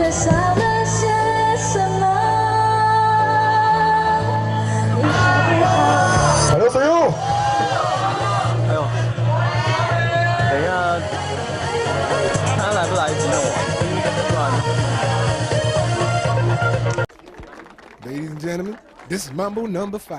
缺少了些什么？你好不好？ 안녕하세요. 哎呦，等一下，他来不来接我？ Ladies and gentlemen, this is Mambo number 5.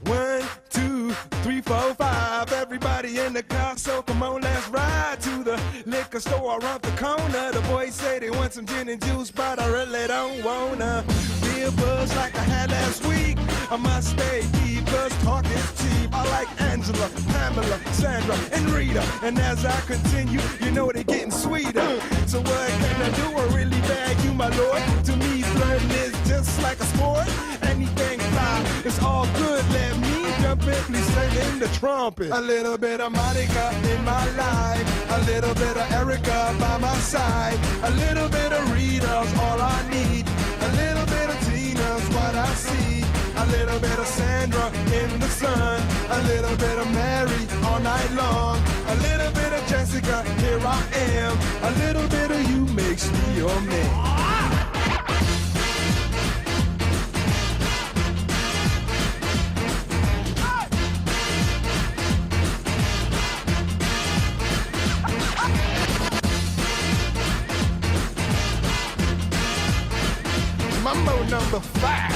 One, two, three, four, five. Everybody in the car, so come on, let's ride to the liquor store around the corner. The boys say they want some gin and juice, but I really don't wanna be a buzz like I had last week. I must stay deep, cause talk is cheap. I like Angela, Pamela, Sandra, and Rita. And as I continue, you know they're getting sweeter. So what can I do? I really bag you, my lord. To me, flirting is just like a sport. Anything fly, it's all good. Let me jump in, please sing in the trumpet. A little bit of Monica in my life, a little bit of Erica by my side, a little bit of Rita's all I need, a little bit of Tina's what I see, a little bit of Sandra in the sun, a little bit of Mary all night long, a little bit of Jessica, here I am, a little bit of you makes me your man. Mambo number 5.